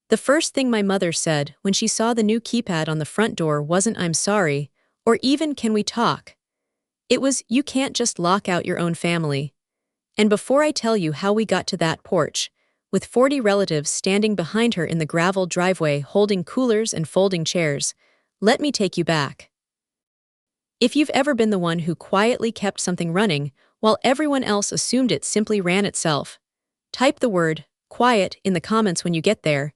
The first thing my mother said when she saw the new keypad on the front door wasn't "I'm sorry," or even "Can we talk?" It was "You can't just lock out your own family." And before I tell you how we got to that porch, with 40 relatives standing behind her in the gravel driveway holding coolers and folding chairs, let me take you back. If you've ever been the one who quietly kept something running while everyone else assumed it simply ran itself, type the word "quiet" in the comments when you get there,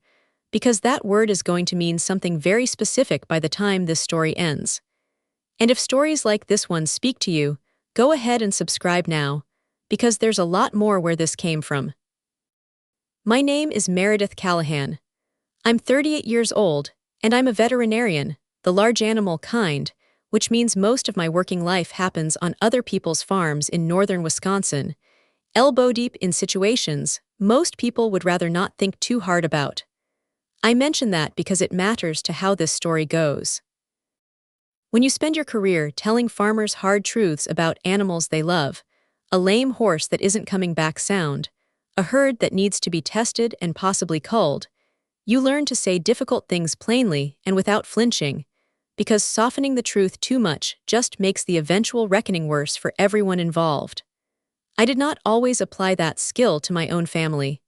because that word is going to mean something very specific by the time this story ends. And if stories like this one speak to you, go ahead and subscribe now, because there's a lot more where this came from. My name is Meredith Callahan. I'm 38 years old, and I'm a veterinarian, the large animal kind, which means most of my working life happens on other people's farms in northern Wisconsin, elbow deep in situations most people would rather not think too hard about. I mention that because it matters to how this story goes. When you spend your career telling farmers hard truths about animals they love, a lame horse that isn't coming back sound, a herd that needs to be tested and possibly culled, you learn to say difficult things plainly and without flinching, because softening the truth too much just makes the eventual reckoning worse for everyone involved. I did not always apply that skill to my own family.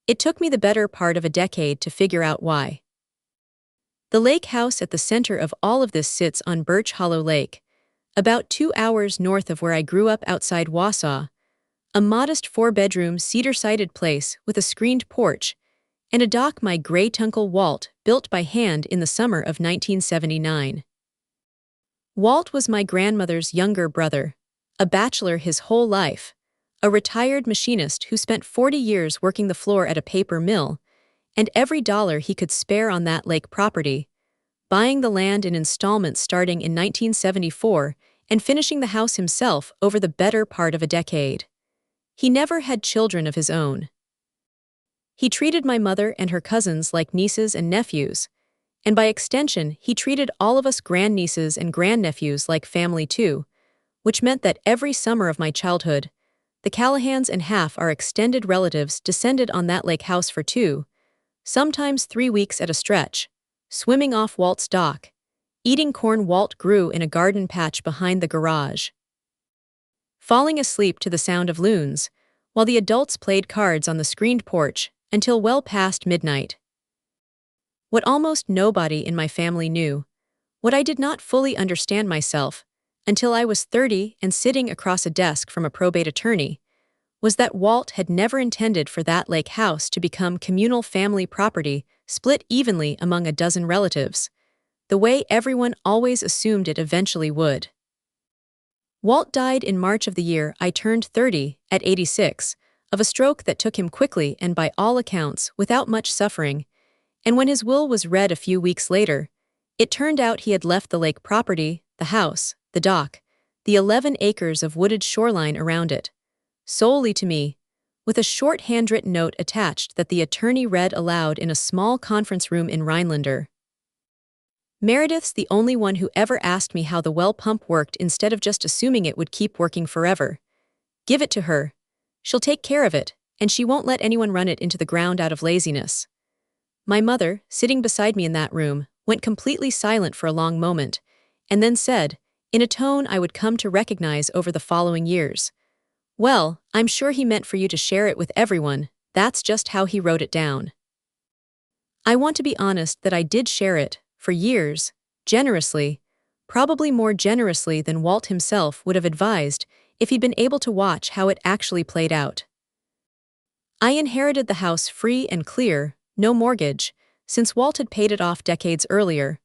It took me the better part of a decade to figure out why. The lake house at the center of all of this sits on Birch Hollow Lake, about 2 hours north of where I grew up outside Wausau, a modest 4-bedroom cedar-sided place with a screened porch and a dock my great-uncle Walt built by hand in the summer of 1979. Walt was my grandmother's younger brother, a bachelor his whole life, a retired machinist who spent 40 years working the floor at a paper mill, and every dollar he could spare on that lake property, buying the land in installments starting in 1974 and finishing the house himself over the better part of a decade. He never had children of his own. He treated my mother and her cousins like nieces and nephews, and by extension, he treated all of us grandnieces and grandnephews like family too, which meant that every summer of my childhood, the Callahans and half our extended relatives descended on that lake house for 2, sometimes 3 weeks at a stretch, swimming off Walt's dock, eating corn Walt grew in a garden patch behind the garage, falling asleep to the sound of loons, while the adults played cards on the screened porch until well past midnight. What almost nobody in my family knew, what I did not fully understand myself until I was 30 and sitting across a desk from a probate attorney, was that Walt had never intended for that lake house to become communal family property split evenly among a dozen relatives, the way everyone always assumed it eventually would. Walt died in March of the year I turned 30, at 86, of a stroke that took him quickly and by all accounts without much suffering, and when his will was read a few weeks later, it turned out he had left the lake property, the house, the dock, the 11 acres of wooded shoreline around it, solely to me, with a short handwritten note attached that the attorney read aloud in a small conference room in Rhinelander. Meredith's the only one who ever asked me how the well pump worked instead of just assuming it would keep working forever. Give it to her. She'll take care of it, and she won't let anyone run it into the ground out of laziness. My mother, sitting beside me in that room, went completely silent for a long moment, and then said, in a tone I would come to recognize over the following years, "Well, I'm sure he meant for you to share it with everyone, that's just how he wrote it down." I want to be honest that I did share it, for years, generously, probably more generously than Walt himself would have advised if he'd been able to watch how it actually played out. I inherited the house free and clear, no mortgage, since Walt had paid it off decades earlier.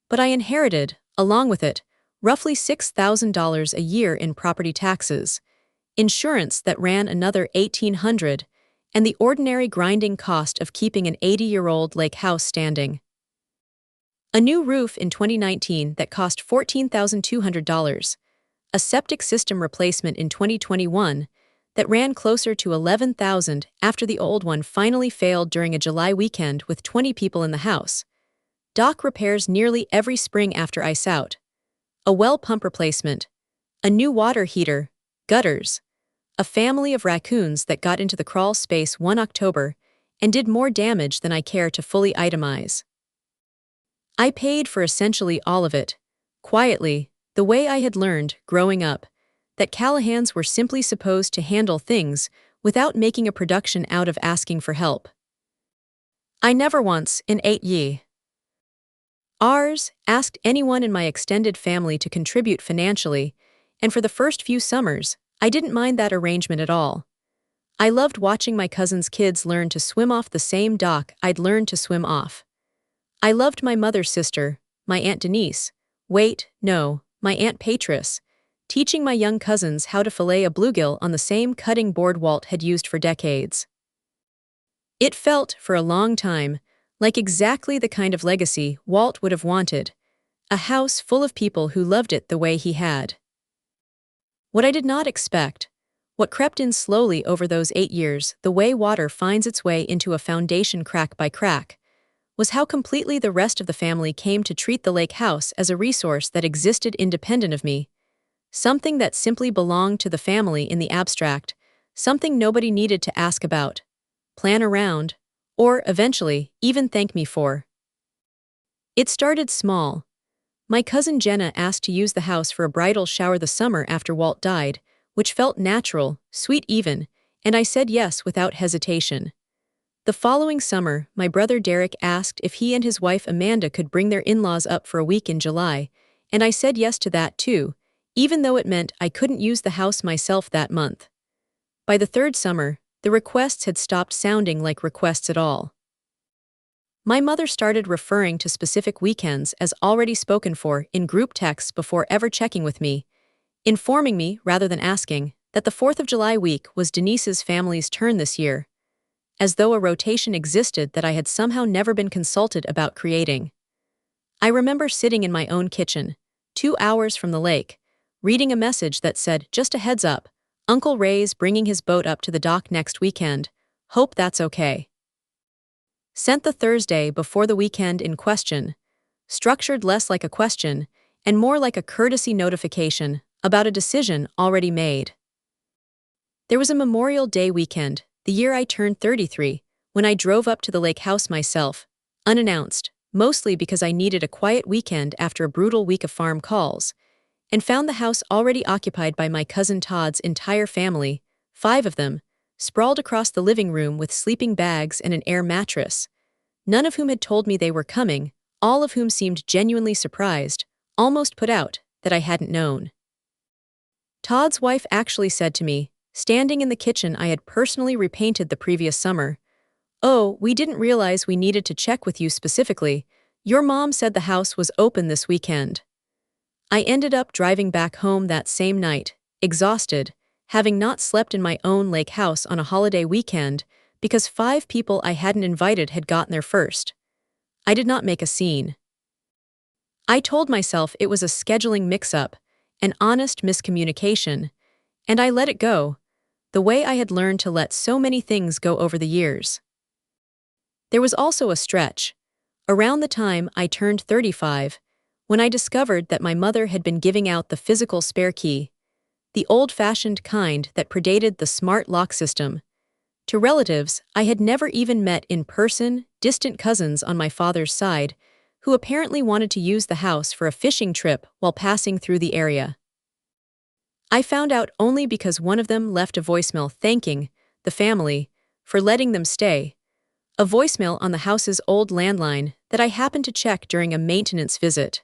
But I inherited, along with it, roughly $6,000 a year in property taxes, insurance that ran another $1,800, and the ordinary grinding cost of keeping an 80-year-old lake house standing. A new roof in 2019 that cost $14,200, a septic system replacement in 2021 that ran closer to $11,000 after the old one finally failed during a July weekend with 20 people in the house, dock repairs nearly every spring after ice out, a well pump replacement, a new water heater, gutters, a family of raccoons that got into the crawl space one October, and did more damage than I care to fully itemize. I paid for essentially all of it, quietly, the way I had learned, growing up, that Callahans were simply supposed to handle things without making a production out of asking for help. I never once, in 8 years, asked anyone in my extended family to contribute financially, and for the first few summers, I didn't mind that arrangement at all. I loved watching my cousins' kids learn to swim off the same dock I'd learned to swim off. I loved my mother's sister, my Aunt Denise, my Aunt Patris, teaching my young cousins how to fillet a bluegill on the same cutting board Walt had used for decades. It felt, for a long time, like exactly the kind of legacy Walt would have wanted, a house full of people who loved it the way he had. What I did not expect, what crept in slowly over those 8 years, the way water finds its way into a foundation crack by crack, was how completely the rest of the family came to treat the lake house as a resource that existed independent of me, something that simply belonged to the family in the abstract, something nobody needed to ask about, plan around, or, eventually, even thank me for. It started small. My cousin Jenna asked to use the house for a bridal shower the summer after Walt died, which felt natural, sweet even, and I said yes without hesitation. The following summer, my brother Derek asked if he and his wife Amanda could bring their in-laws up for a week in July, and I said yes to that too, even though it meant I couldn't use the house myself that month. By the third summer, the requests had stopped sounding like requests at all. My mother started referring to specific weekends as already spoken for in group texts before ever checking with me, informing me, rather than asking, that the 4th of July week was Denise's family's turn this year, as though a rotation existed that I had somehow never been consulted about creating. I remember sitting in my own kitchen, 2 hours from the lake, reading a message that said, "Just a heads up, Uncle Ray's bringing his boat up to the dock next weekend. Hope that's okay." Sent the Thursday before the weekend in question, structured less like a question and more like a courtesy notification about a decision already made. There was a Memorial Day weekend, the year I turned 33, when I drove up to the lake house myself, unannounced, mostly because I needed a quiet weekend after a brutal week of farm calls, and found the house already occupied by my cousin Todd's entire family, 5 of them, sprawled across the living room with sleeping bags and an air mattress, none of whom had told me they were coming, all of whom seemed genuinely surprised, almost put out, that I hadn't known. Todd's wife actually said to me, standing in the kitchen I had personally repainted the previous summer, "Oh, we didn't realize we needed to check with you specifically. Your mom said the house was open this weekend." I ended up driving back home that same night, exhausted, having not slept in my own lake house on a holiday weekend because 5 people I hadn't invited had gotten there first. I did not make a scene. I told myself it was a scheduling mix-up, an honest miscommunication, and I let it go, the way I had learned to let so many things go over the years. There was also a stretch, around the time I turned 35, when I discovered that my mother had been giving out the physical spare key, the old-fashioned kind that predated the smart lock system, to relatives I had never even met in person, distant cousins on my father's side, who apparently wanted to use the house for a fishing trip while passing through the area. I found out only because one of them left a voicemail thanking the family for letting them stay, a voicemail on the house's old landline that I happened to check during a maintenance visit.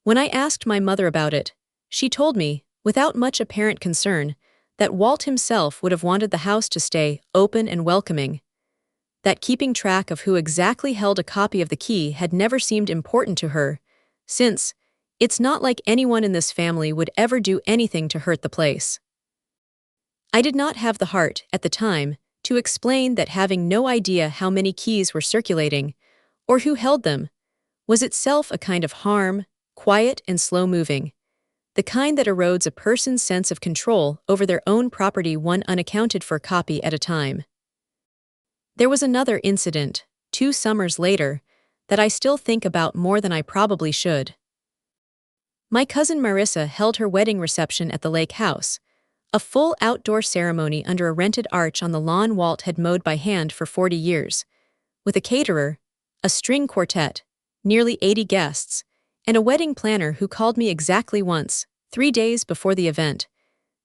When I asked my mother about it, she told me, without much apparent concern, that Walt himself would have wanted the house to stay open and welcoming, that keeping track of who exactly held a copy of the key had never seemed important to her, since it's not like anyone in this family would ever do anything to hurt the place. I did not have the heart, at the time, to explain that having no idea how many keys were circulating, or who held them, was itself a kind of harm, quiet and slow-moving, the kind that erodes a person's sense of control over their own property one unaccounted-for copy at a time. There was another incident, 2 summers later, that I still think about more than I probably should. My cousin Marissa held her wedding reception at the lake house, A full outdoor ceremony under a rented arch on the lawn Walt had mowed by hand for 40 years, with a caterer, a string quartet, nearly 80 guests, and a wedding planner who called me exactly once, 3 days before the event,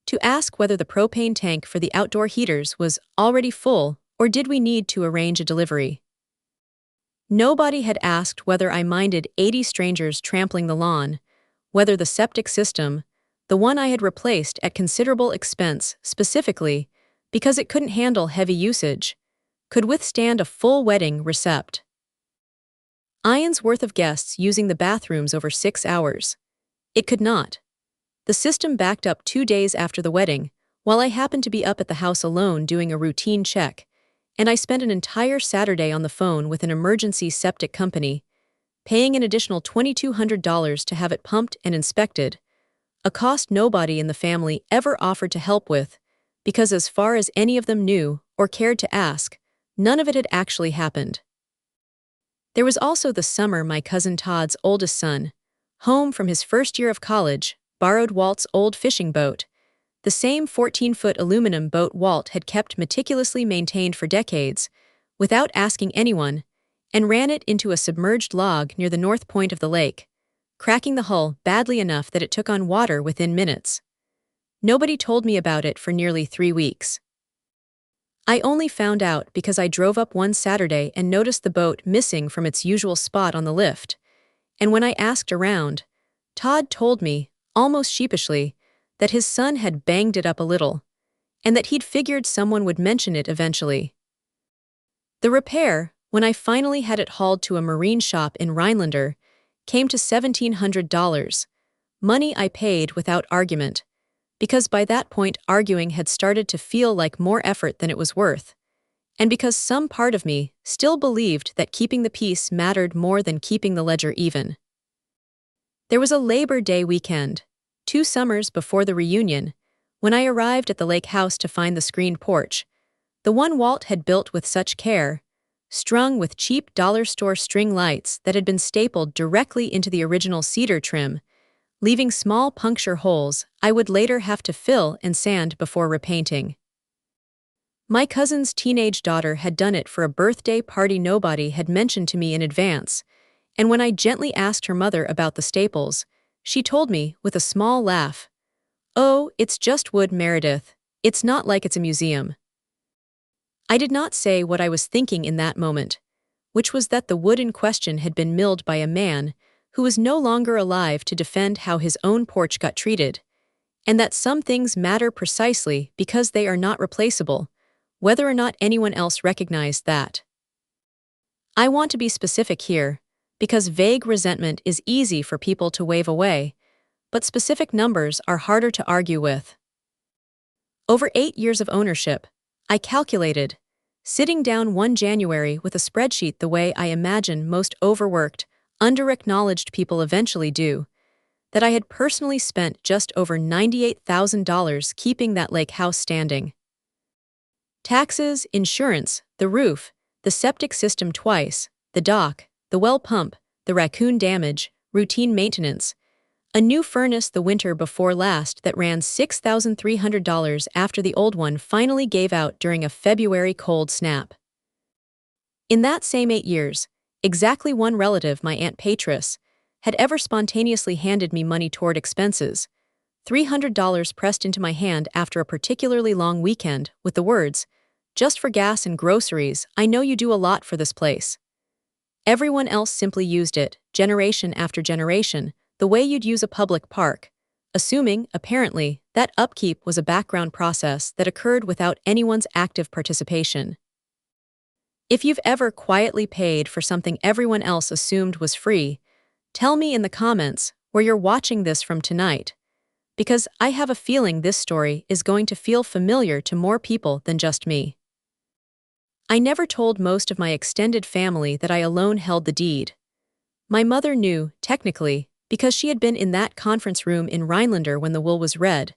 to ask whether the propane tank for the outdoor heaters was already full or did we need to arrange a delivery. Nobody had asked whether I minded 80 strangers trampling the lawn, whether the septic system, the one I had replaced at considerable expense specifically because it couldn't handle heavy usage, could withstand a full wedding recept. Iron's worth of guests using the bathrooms over 6 hours. It could not. The system backed up 2 days after the wedding, while I happened to be up at the house alone doing a routine check, and I spent an entire Saturday on the phone with an emergency septic company, paying an additional $2,200 to have it pumped and inspected, a cost nobody in the family ever offered to help with, because as far as any of them knew or cared to ask, none of it had actually happened. There was also the summer my cousin Todd's oldest son, home from his first year of college, borrowed Walt's old fishing boat, the same 14-foot aluminum boat Walt had kept meticulously maintained for decades, without asking anyone, and ran it into a submerged log near the north point of the lake, cracking the hull badly enough that it took on water within minutes. Nobody told me about it for nearly 3 weeks. I only found out because I drove up one Saturday and noticed the boat missing from its usual spot on the lift, and when I asked around, Todd told me, almost sheepishly, that his son had banged it up a little, and that he'd figured someone would mention it eventually. The repair, when I finally had it hauled to a marine shop in Rhinelander, came to $1,700, money I paid without argument, because by that point arguing had started to feel like more effort than it was worth, and because some part of me still believed that keeping the peace mattered more than keeping the ledger even. There was a Labor Day weekend, 2 summers before the reunion, when I arrived at the lake house to find the screened porch, the one Walt had built with such care, strung with cheap dollar store string lights that had been stapled directly into the original cedar trim, leaving small puncture holes I would later have to fill and sand before repainting. My cousin's teenage daughter had done it for a birthday party nobody had mentioned to me in advance, and when I gently asked her mother about the staples, she told me with a small laugh, "Oh, it's just wood, Meredith. It's not like it's a museum." I did not say what I was thinking in that moment, which was that the wood in question had been milled by a man who was no longer alive to defend how his own porch got treated, and that some things matter precisely because they are not replaceable, whether or not anyone else recognized that. I want to be specific here, because vague resentment is easy for people to wave away, but specific numbers are harder to argue with. Over 8 years of ownership, I calculated, sitting down one January with a spreadsheet the way I imagine most overworked, under-acknowledged people eventually do, that I had personally spent just over $98,000 keeping that lake house standing. Taxes, insurance, the roof, the septic system twice, the dock, the well pump, the raccoon damage, routine maintenance, a new furnace the winter before last that ran $6,300 after the old one finally gave out during a February cold snap. In that same 8 years, exactly one relative, my Aunt Patris, had ever spontaneously handed me money toward expenses, $300 pressed into my hand after a particularly long weekend with the words, "Just for gas and groceries, I know you do a lot for this place." Everyone else simply used it, generation after generation, the way you'd use a public park, assuming, apparently, that upkeep was a background process that occurred without anyone's active participation. If you've ever quietly paid for something everyone else assumed was free, tell me in the comments where you're watching this from tonight, because I have a feeling this story is going to feel familiar to more people than just me. I never told most of my extended family that I alone held the deed. My mother knew, technically, because she had been in that conference room in Rhinelander when the will was read,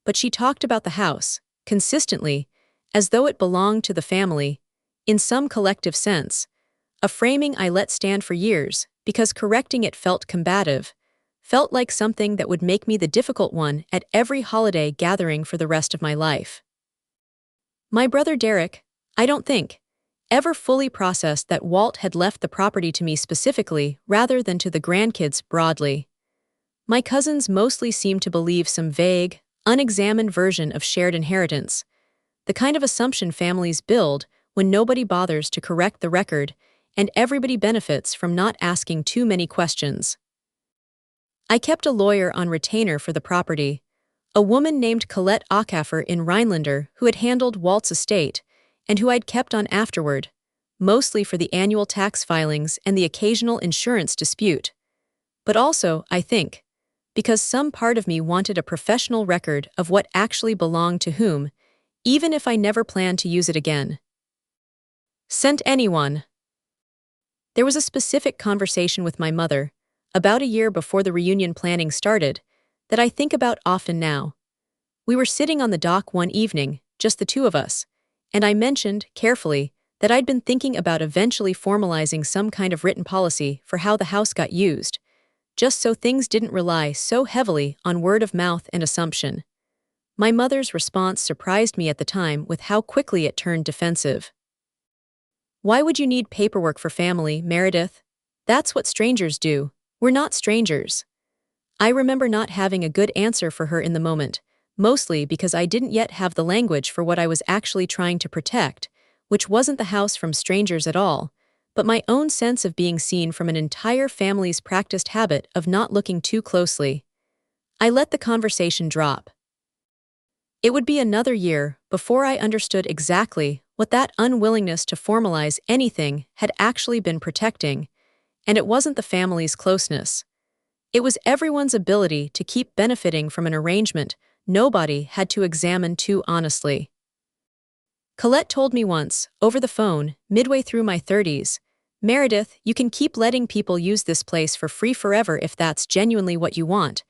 but she talked about the house, consistently, as though it belonged to the family, in some collective sense, a framing I let stand for years because correcting it felt combative, felt like something that would make me the difficult one at every holiday gathering for the rest of my life. My brother Derek, I don't think, ever fully processed that Walt had left the property to me specifically rather than to the grandkids broadly. My cousins mostly seemed to believe some vague, unexamined version of shared inheritance, the kind of assumption families build when nobody bothers to correct the record and everybody benefits from not asking too many questions. I kept a lawyer on retainer for the property, a woman named Colette Acaffer in Rhinelander who had handled Walt's estate and who I'd kept on afterward, mostly for the annual tax filings and the occasional insurance dispute. But also, I think, because some part of me wanted a professional record of what actually belonged to whom, even if I never planned to use it again. Sent anyone. There was a specific conversation with my mother, about a year before the reunion planning started, that I think about often now. We were sitting on the dock one evening, just the two of us, and I mentioned, carefully, that I'd been thinking about eventually formalizing some kind of written policy for how the house got used, just so things didn't rely so heavily on word of mouth and assumption. My mother's response surprised me at the time with how quickly it turned defensive. "Why would you need paperwork for family, Meredith? That's what strangers do. We're not strangers." I remember not having a good answer for her in the moment, mostly because I didn't yet have the language for what I was actually trying to protect, which wasn't the house from strangers at all, but my own sense of being seen from an entire family's practiced habit of not looking too closely. I let the conversation drop. It would be another year before I understood exactly what that unwillingness to formalize anything had actually been protecting, and it wasn't the family's closeness. It was everyone's ability to keep benefiting from an arrangement nobody had to examine too honestly. Colette told me once, over the phone, midway through my 30s, "Meredith, you can keep letting people use this place for free forever if that's genuinely what you want,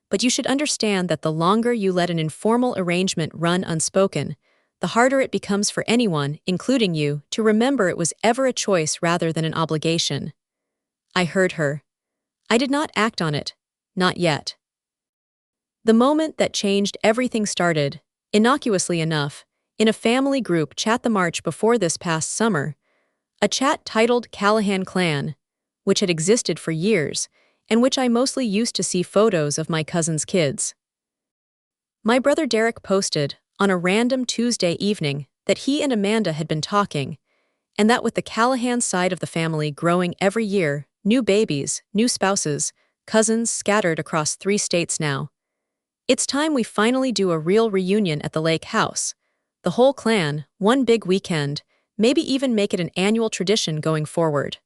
but you should understand that the longer you let an informal arrangement run unspoken, the harder it becomes for anyone, including you, to remember it was ever a choice rather than an obligation." I heard her. I did not act on it, not yet. The moment that changed everything started, innocuously enough, in a family group chat the March before this past summer, a chat titled Callahan Clan, which had existed for years, and which I mostly used to see photos of my cousin's kids. My brother Derek posted, on a random Tuesday evening, that he and Amanda had been talking, and that with the Callahan side of the family growing every year, new babies, new spouses, cousins scattered across 3 states now, it's time we finally do a real reunion at the lake house. The whole clan, one big weekend, maybe even make it an annual tradition going forward.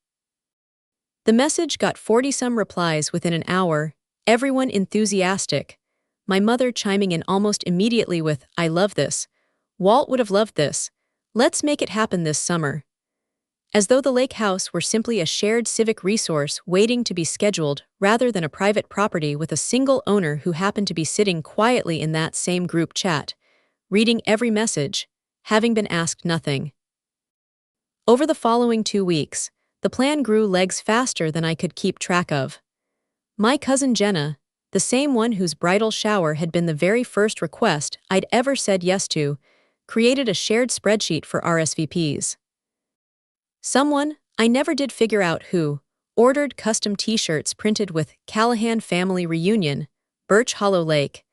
The message got 40-some replies within an hour, everyone enthusiastic, my mother chiming in almost immediately with, "I love this. Walt would have loved this. Let's make it happen this summer." As though the lake house were simply a shared civic resource waiting to be scheduled rather than a private property with a single owner who happened to be sitting quietly in that same group chat, reading every message, having been asked nothing. Over the following 2 weeks, the plan grew legs faster than I could keep track of. My cousin Jenna, the same one whose bridal shower had been the very first request I'd ever said yes to, created a shared spreadsheet for RSVPs. Someone, I never did figure out who, ordered custom t-shirts printed with Callahan Family Reunion, Birch Hollow Lake,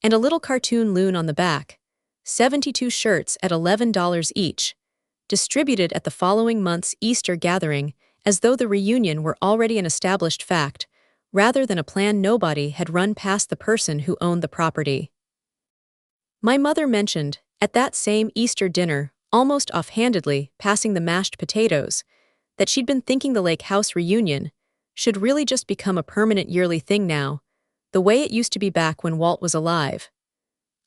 and a little cartoon loon on the back, 72 shirts at $11 each, distributed at the following month's Easter gathering as though the reunion were already an established fact, rather than a plan nobody had run past the person who owned the property. My mother mentioned, at that same Easter dinner, almost offhandedly, passing the mashed potatoes, that she'd been thinking the lake house reunion should really just become a permanent yearly thing now, the way it used to be back when Walt was alive.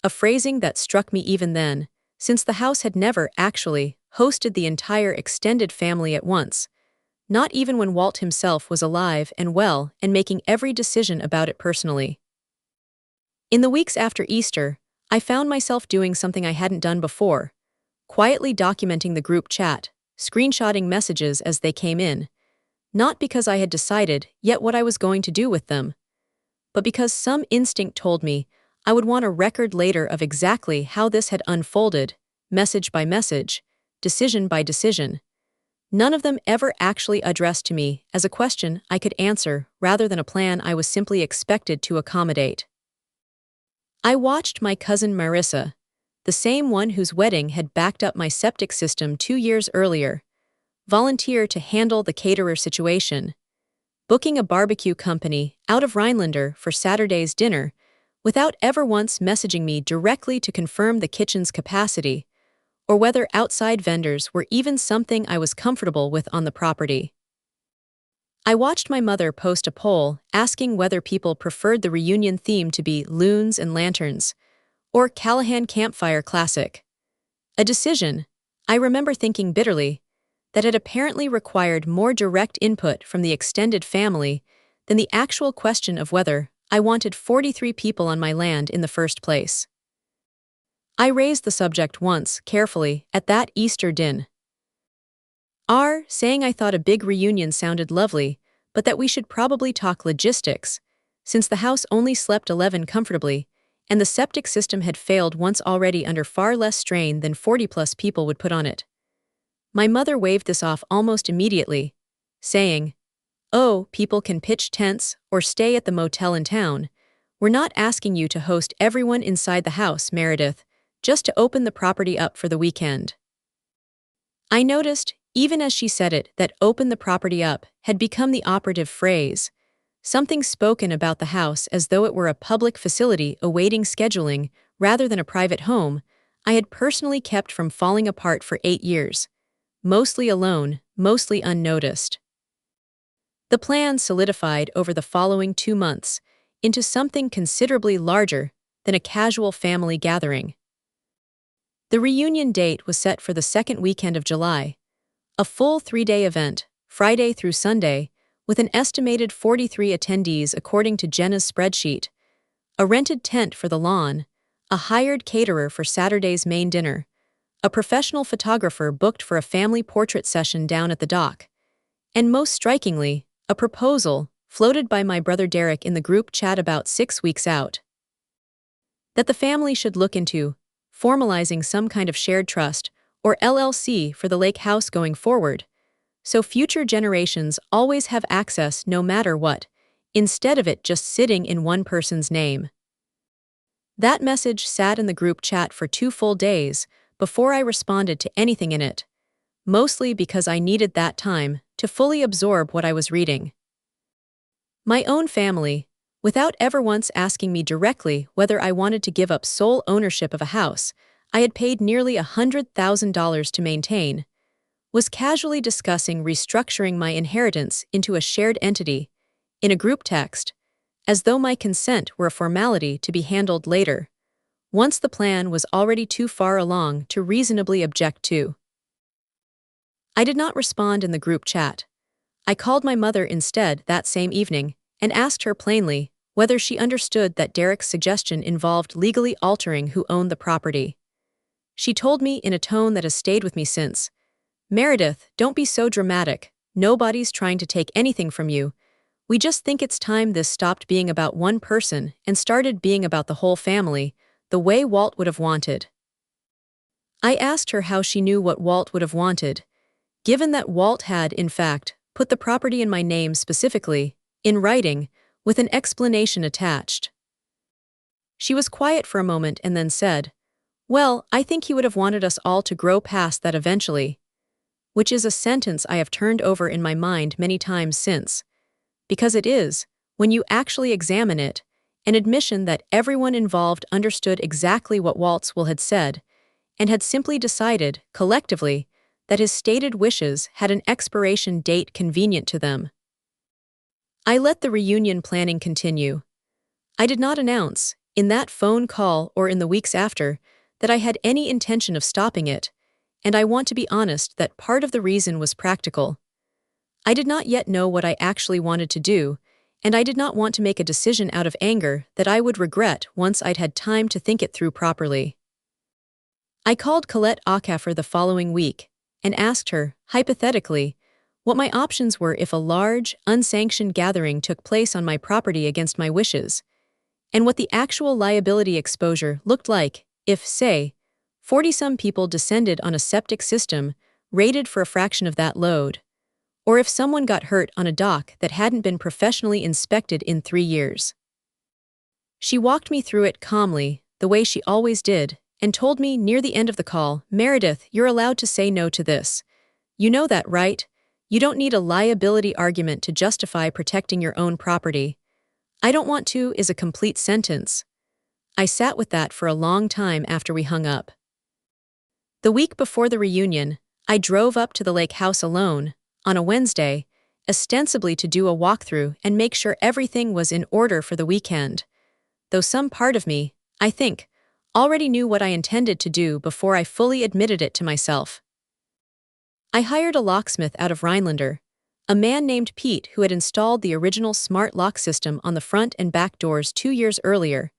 A phrasing that struck me even then, since the house had never, actually, hosted the entire extended family at once, not even when Walt himself was alive and well and making every decision about it personally. In the weeks after Easter, I found myself doing something I hadn't done before, quietly documenting the group chat, screenshotting messages as they came in, not because I had decided yet what I was going to do with them, but because some instinct told me I would want a record later of exactly how this had unfolded, message by message, decision by decision. None of them ever actually addressed to me as a question I could answer rather than a plan I was simply expected to accommodate. I watched my cousin Marissa, the same one whose wedding had backed up my septic system 2 years earlier, volunteer to handle the caterer situation, booking a barbecue company out of Rhinelander for Saturday's dinner without ever once messaging me directly to confirm the kitchen's capacity or whether outside vendors were even something I was comfortable with on the property. I watched my mother post a poll asking whether people preferred the reunion theme to be loons and lanterns or Callahan Campfire Classic. A decision, I remember thinking bitterly, that had apparently required more direct input from the extended family than the actual question of whether I wanted 43 people on my land in the first place. I raised the subject once, carefully, at that Easter din. Saying I thought a big reunion sounded lovely, but that we should probably talk logistics, since the house only slept 11 comfortably, and the septic system had failed once already under far less strain than 40-plus people would put on it. My mother waved this off almost immediately, saying, "Oh, people can pitch tents or stay at the motel in town. We're not asking you to host everyone inside the house, Meredith, just to open the property up for the weekend." I noticed, even as she said it, that "open the property up" had become the operative phrase, something spoken about the house as though it were a public facility awaiting scheduling rather than a private home I had personally kept from falling apart for 8 years. Mostly alone, mostly unnoticed. The plan solidified over the following 2 months into something considerably larger than a casual family gathering. The reunion date was set for the second weekend of July, a full 3-day event, Friday through Sunday, with an estimated 43 attendees according to Jenna's spreadsheet, a rented tent for the lawn, a hired caterer for Saturday's main dinner, a professional photographer booked for a family portrait session down at the dock, and most strikingly, a proposal floated by my brother Derek in the group chat about 6 weeks out. That the family should look into formalizing some kind of shared trust or LLC for the lake house going forward, so future generations always have access no matter what, instead of it just sitting in one person's name. That message sat in the group chat for 2 full days before I responded to anything in it, mostly because I needed that time to fully absorb what I was reading. My own family, without ever once asking me directly whether I wanted to give up sole ownership of a house I had paid nearly $100,000 to maintain, was casually discussing restructuring my inheritance into a shared entity, in a group text, as though my consent were a formality to be handled later, once the plan was already too far along to reasonably object to. I did not respond in the group chat. I called my mother instead that same evening and asked her plainly whether she understood that Derek's suggestion involved legally altering who owned the property. She told me in a tone that has stayed with me since, "Meredith, don't be so dramatic. Nobody's trying to take anything from you. We just think it's time this stopped being about one person and started being about the whole family, the way Walt would have wanted." I asked her how she knew what Walt would have wanted, given that Walt had, in fact, put the property in my name specifically, in writing, with an explanation attached. She was quiet for a moment and then said, "Well, I think he would have wanted us all to grow past that eventually," which is a sentence I have turned over in my mind many times since, because it is, when you actually examine it, an admission that everyone involved understood exactly what Walt's will had said, and had simply decided, collectively, that his stated wishes had an expiration date convenient to them. I let the reunion planning continue. I did not announce, in that phone call or in the weeks after, that I had any intention of stopping it, and I want to be honest that part of the reason was practical. I did not yet know what I actually wanted to do, and I did not want to make a decision out of anger that I would regret once I'd had time to think it through properly. I called Colette Acaffer the following week and asked her, hypothetically, what my options were if a large, unsanctioned gathering took place on my property against my wishes, and what the actual liability exposure looked like if, say, 40-some people descended on a septic system rated for a fraction of that load, or if someone got hurt on a dock that hadn't been professionally inspected in 3 years. She walked me through it calmly, the way she always did, and told me near the end of the call, "Meredith, you're allowed to say no to this. You know that, right? You don't need a liability argument to justify protecting your own property." "I don't want to" is a complete sentence. I sat with that for a long time after we hung up. The week before the reunion, I drove up to the lake house alone, on a Wednesday, ostensibly to do a walkthrough and make sure everything was in order for the weekend, though some part of me, I think, already knew what I intended to do before I fully admitted it to myself. I hired a locksmith out of Rhinelander, a man named Pete who had installed the original smart lock system on the front and back doors 2 years earlier,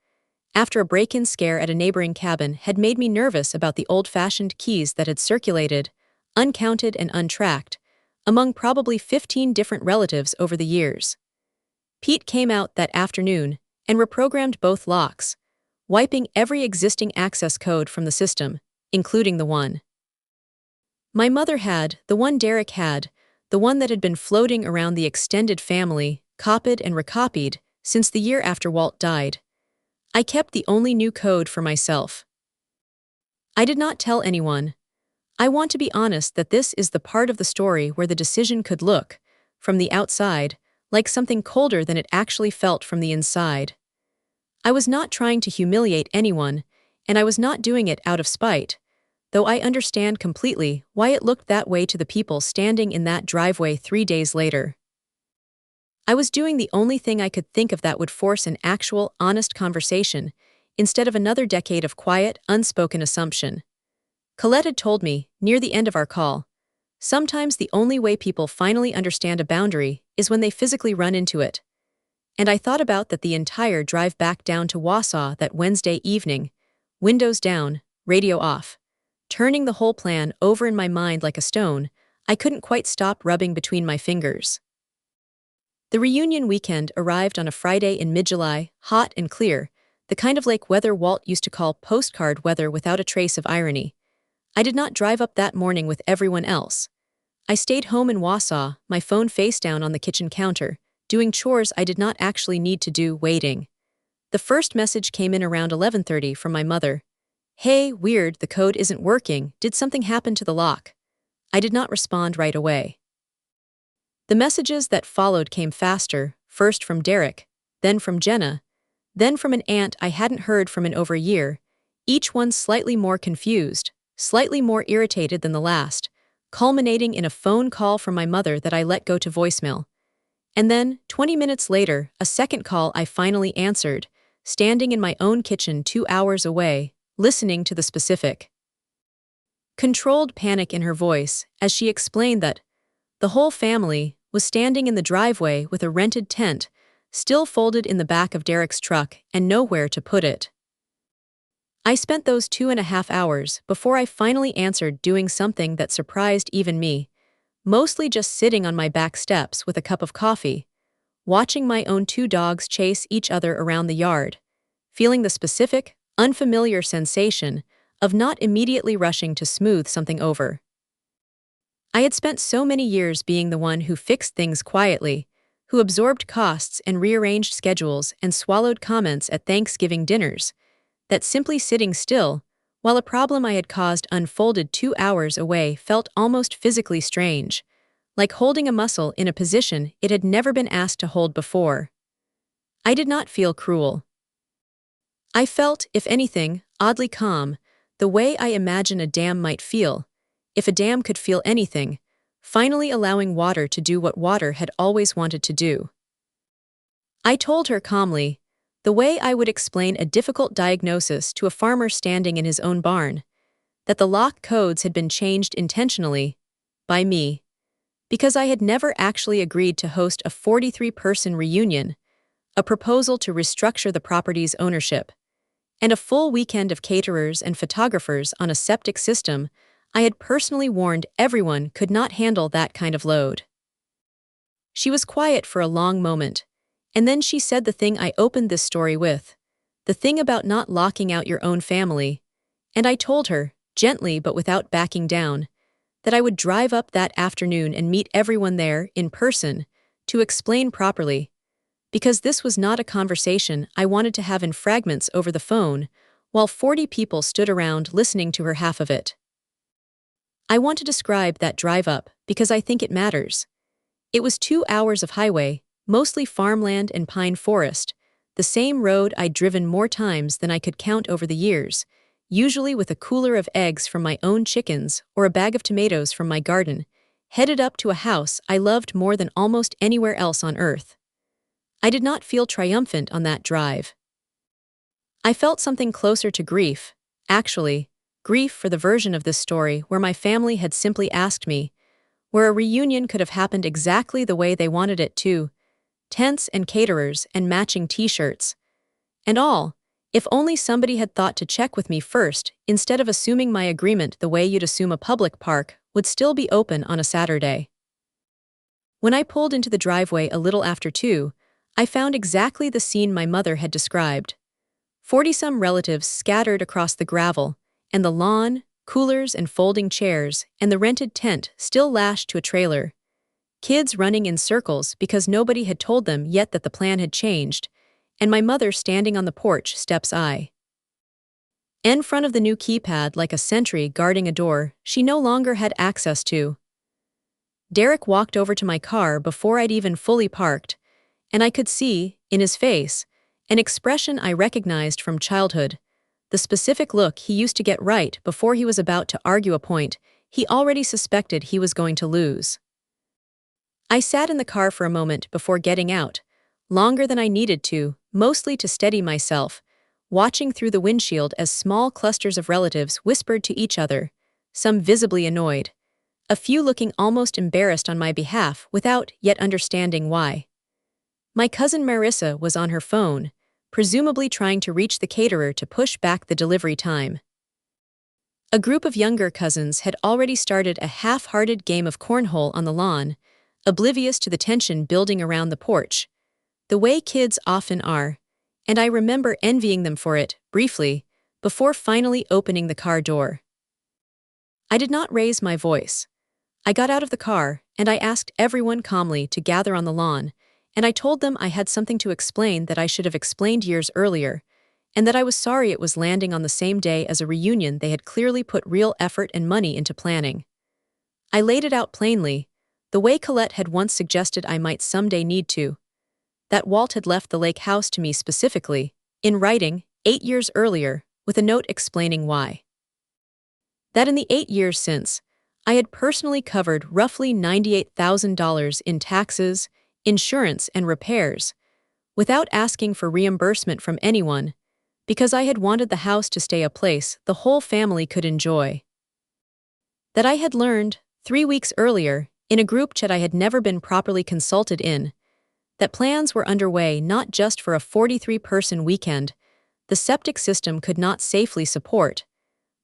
after a break-in scare at a neighboring cabin had made me nervous about the old-fashioned keys that had circulated, uncounted and untracked, among probably 15 different relatives over the years. Pete came out that afternoon and reprogrammed both locks, wiping every existing access code from the system, including the one my mother had, the one Derek had, the one that had been floating around the extended family, copied and recopied, since the year after Walt died. I kept the only new code for myself. I did not tell anyone. I want to be honest that this is the part of the story where the decision could look, from the outside, like something colder than it actually felt from the inside. I was not trying to humiliate anyone, and I was not doing it out of spite, though I understand completely why it looked that way to the people standing in that driveway 3 days later. I was doing the only thing I could think of that would force an actual, honest conversation, instead of another decade of quiet, unspoken assumption. Colette had told me, near the end of our call, sometimes the only way people finally understand a boundary is when they physically run into it. And I thought about that the entire drive back down to Wausau that Wednesday evening, windows down, radio off. Turning the whole plan over in my mind like a stone, I couldn't quite stop rubbing between my fingers. The reunion weekend arrived on a Friday in mid-July, hot and clear, the kind of lake weather Walt used to call postcard weather without a trace of irony. I did not drive up that morning with everyone else. I stayed home in Wausau, my phone face down on the kitchen counter, doing chores I did not actually need to do, waiting. The first message came in around 11:30 from my mother. "Hey, weird, the code isn't working. Did something happen to the lock?" I did not respond right away. The messages that followed came faster, first from Derek, then from Jenna, then from an aunt I hadn't heard from in over a year, each one slightly more confused, slightly more irritated than the last, culminating in a phone call from my mother that I let go to voicemail. And then, 20 minutes later, a second call I finally answered, standing in my own kitchen 2 hours away, listening to the specific, controlled panic in her voice as she explained that the whole family was standing in the driveway with a rented tent, still folded in the back of Derek's truck and nowhere to put it. I spent those 2.5 hours before I finally answered doing something that surprised even me, mostly just sitting on my back steps with a cup of coffee, watching my own 2 dogs chase each other around the yard, feeling the specific, unfamiliar sensation of not immediately rushing to smooth something over. I had spent so many years being the one who fixed things quietly, who absorbed costs and rearranged schedules and swallowed comments at Thanksgiving dinners, that simply sitting still, while a problem I had caused unfolded 2 hours away felt almost physically strange, like holding a muscle in a position it had never been asked to hold before. I did not feel cruel. I felt, if anything, oddly calm, the way I imagine a dam might feel, if a dam could feel anything, finally allowing water to do what water had always wanted to do. I told her calmly, the way I would explain a difficult diagnosis to a farmer standing in his own barn, that the lock codes had been changed intentionally, by me, because I had never actually agreed to host a 43-person reunion, a proposal to restructure the property's ownership, and a full weekend of caterers and photographers on a septic system I had personally warned everyone could not handle that kind of load. She was quiet for a long moment, and then she said the thing I opened this story with. The thing about not locking out your own family. And I told her, gently but without backing down, that I would drive up that afternoon and meet everyone there, in person, to explain properly. Because this was not a conversation I wanted to have in fragments over the phone, while 40 people stood around listening to her half of it. I want to describe that drive up because I think it matters. It was 2 hours of highway, mostly farmland and pine forest, the same road I'd driven more times than I could count over the years, usually with a cooler of eggs from my own chickens or a bag of tomatoes from my garden, headed up to a house I loved more than almost anywhere else on earth. I did not feel triumphant on that drive. I felt something closer to grief, actually, grief for the version of this story where my family had simply asked me, where a reunion could have happened exactly the way they wanted it to, tents and caterers and matching t-shirts. And all, if only somebody had thought to check with me first instead of assuming my agreement the way you'd assume a public park would still be open on a Saturday. When I pulled into the driveway a little after 2, I found exactly the scene my mother had described. 40-some relatives scattered across the gravel, and the lawn, coolers and folding chairs, and the rented tent still lashed to a trailer. Kids running in circles because nobody had told them yet that the plan had changed, and my mother standing on the porch steps in front of the new keypad like a sentry guarding a door she no longer had access to. Derek walked over to my car before I'd even fully parked, and I could see, in his face, an expression I recognized from childhood, the specific look he used to get right before he was about to argue a point he already suspected he was going to lose. I sat in the car for a moment before getting out, longer than I needed to, mostly to steady myself, watching through the windshield as small clusters of relatives whispered to each other, some visibly annoyed, a few looking almost embarrassed on my behalf without yet understanding why. My cousin Marissa was on her phone, presumably trying to reach the caterer to push back the delivery time. A group of younger cousins had already started a half-hearted game of cornhole on the lawn, oblivious to the tension building around the porch, the way kids often are, and I remember envying them for it, briefly, before finally opening the car door. I did not raise my voice. I got out of the car, and I asked everyone calmly to gather on the lawn, and I told them I had something to explain that I should have explained years earlier, and that I was sorry it was landing on the same day as a reunion they had clearly put real effort and money into planning. I laid it out plainly, the way Colette had once suggested I might someday need to. That Walt had left the lake house to me specifically, in writing, 8 years earlier, with a note explaining why. That in the 8 years since, I had personally covered roughly $98,000 in taxes, insurance, and repairs, without asking for reimbursement from anyone, because I had wanted the house to stay a place the whole family could enjoy. That I had learned, 3 weeks earlier, in a group chat I had never been properly consulted in, that plans were underway not just for a 43-person weekend the septic system could not safely support,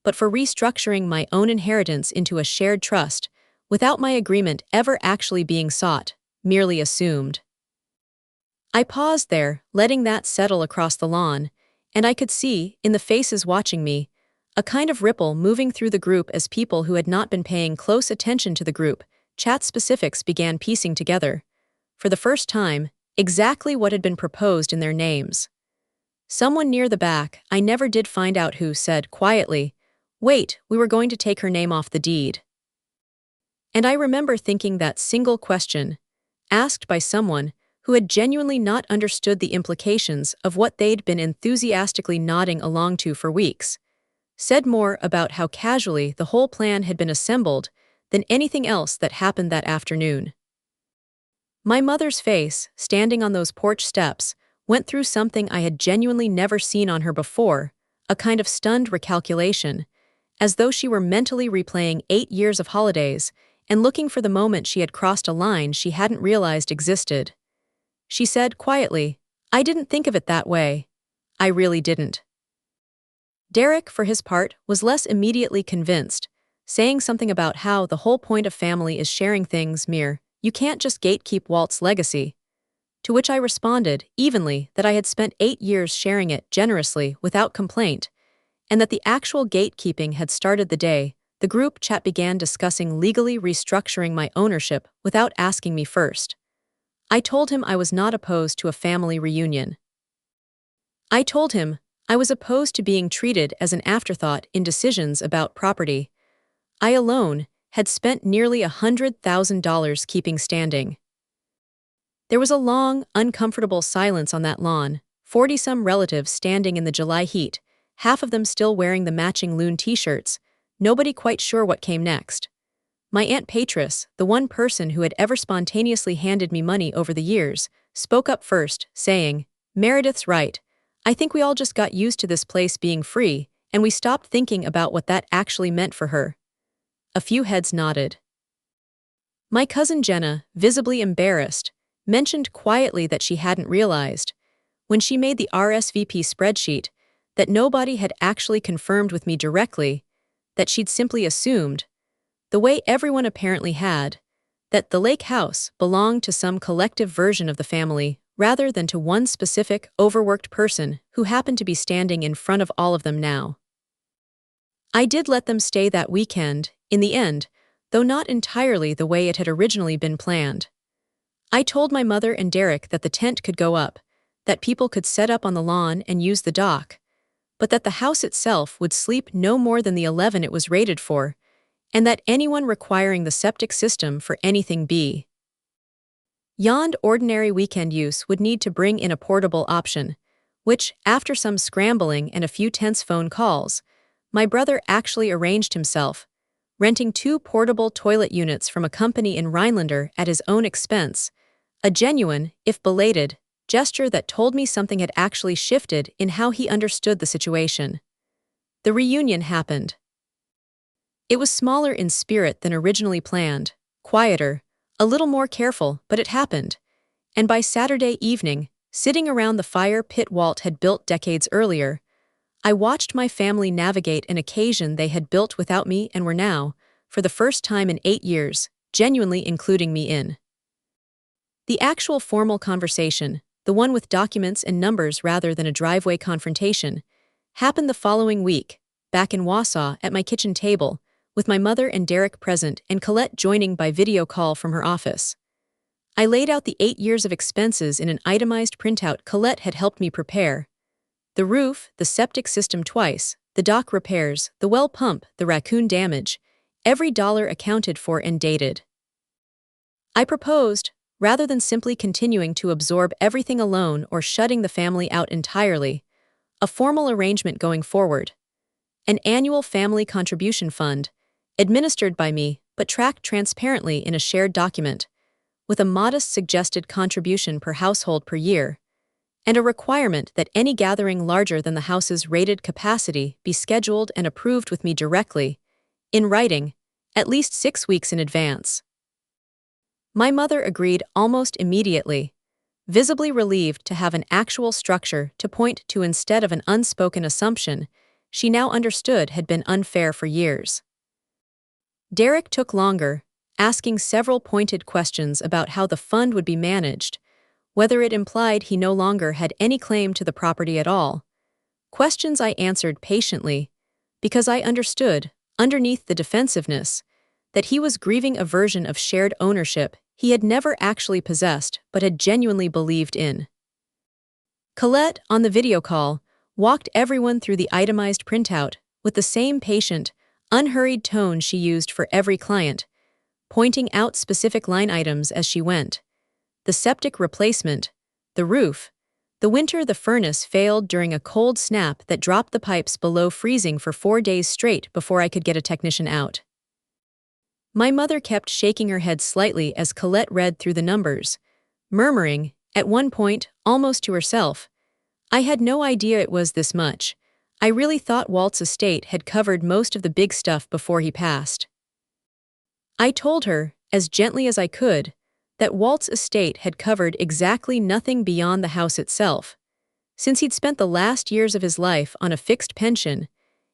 but for restructuring my own inheritance into a shared trust, without my agreement ever actually being sought, merely assumed. I paused there, letting that settle across the lawn, and I could see, in the faces watching me, a kind of ripple moving through the group as people who had not been paying close attention to the group chat specifics began piecing together, for the first time, exactly what had been proposed in their names. Someone near the back, I never did find out who, said quietly, "Wait, we were going to take her name off the deed." And I remember thinking that single question, asked by someone who had genuinely not understood the implications of what they'd been enthusiastically nodding along to for weeks, said more about how casually the whole plan had been assembled than anything else that happened that afternoon. My mother's face, standing on those porch steps, went through something I had genuinely never seen on her before, a kind of stunned recalculation, as though she were mentally replaying 8 years of holidays and looking for the moment she had crossed a line she hadn't realized existed. She said quietly, "I didn't think of it that way. I really didn't." Derek, for his part, was less immediately convinced, saying something about how the whole point of family is sharing things, mere, you can't just gatekeep Walt's legacy. To which I responded, evenly, that I had spent 8 years sharing it generously without complaint, and that the actual gatekeeping had started the day the group chat began discussing legally restructuring my ownership without asking me first. I told him I was not opposed to a family reunion. I told him I was opposed to being treated as an afterthought in decisions about property. I alone had spent nearly $100,000 keeping standing. There was a long, uncomfortable silence on that lawn, 40-some relatives standing in the July heat, half of them still wearing the matching loon t-shirts, nobody quite sure what came next. My Aunt Patris, the one person who had ever spontaneously handed me money over the years, spoke up first, saying, "Meredith's right. I think we all just got used to this place being free, and we stopped thinking about what that actually meant for her." A few heads nodded. My cousin Jenna, visibly embarrassed, mentioned quietly that she hadn't realized, when she made the RSVP spreadsheet, that nobody had actually confirmed with me directly, that she'd simply assumed, the way everyone apparently had, that the lake house belonged to some collective version of the family rather than to one specific, overworked person who happened to be standing in front of all of them now. I did let them stay that weekend, in the end, though not entirely the way it had originally been planned. I told my mother and Derek that the tent could go up, that people could set up on the lawn and use the dock, but that the house itself would sleep no more than the 11 it was rated for, and that anyone requiring the septic system for anything beyond ordinary weekend use would need to bring in a portable option, which, after some scrambling and a few tense phone calls, my brother actually arranged himself, renting 2 portable toilet units from a company in Rhinelander at his own expense, a genuine, if belated, gesture that told me something had actually shifted in how he understood the situation. The reunion happened. It was smaller in spirit than originally planned, quieter, a little more careful, but it happened. And by Saturday evening, sitting around the fire pit Walt had built decades earlier, I watched my family navigate an occasion they had built without me and were now, for the first time in 8 years, genuinely including me in. The actual formal conversation, the one with documents and numbers rather than a driveway confrontation, happened the following week, back in Wausau at my kitchen table, with my mother and Derek present and Colette joining by video call from her office. I laid out the 8 years of expenses in an itemized printout Colette had helped me prepare. The roof, the septic system twice, the dock repairs, the well pump, the raccoon damage, every dollar accounted for and dated. I proposed, rather than simply continuing to absorb everything alone or shutting the family out entirely, a formal arrangement going forward. An annual family contribution fund, administered by me but tracked transparently in a shared document, with a modest suggested contribution per household per year, and a requirement that any gathering larger than the house's rated capacity be scheduled and approved with me directly, in writing, at least 6 weeks in advance. My mother agreed almost immediately, visibly relieved to have an actual structure to point to instead of an unspoken assumption she now understood had been unfair for years. Derek took longer, asking several pointed questions about how the fund would be managed, whether it implied he no longer had any claim to the property at all. Questions I answered patiently, because I understood, underneath the defensiveness, that he was grieving a version of shared ownership he had never actually possessed but had genuinely believed in. Colette, on the video call, walked everyone through the itemized printout with the same patient, unhurried tone she used for every client, pointing out specific line items as she went. The septic replacement, the roof, the winter the furnace failed during a cold snap that dropped the pipes below freezing for 4 days straight before I could get a technician out. My mother kept shaking her head slightly as Colette read through the numbers, murmuring, at one point, almost to herself, "I had no idea it was this much. I really thought Walt's estate had covered most of the big stuff before he passed." I told her, as gently as I could, that Walt's estate had covered exactly nothing beyond the house itself, since he'd spent the last years of his life on a fixed pension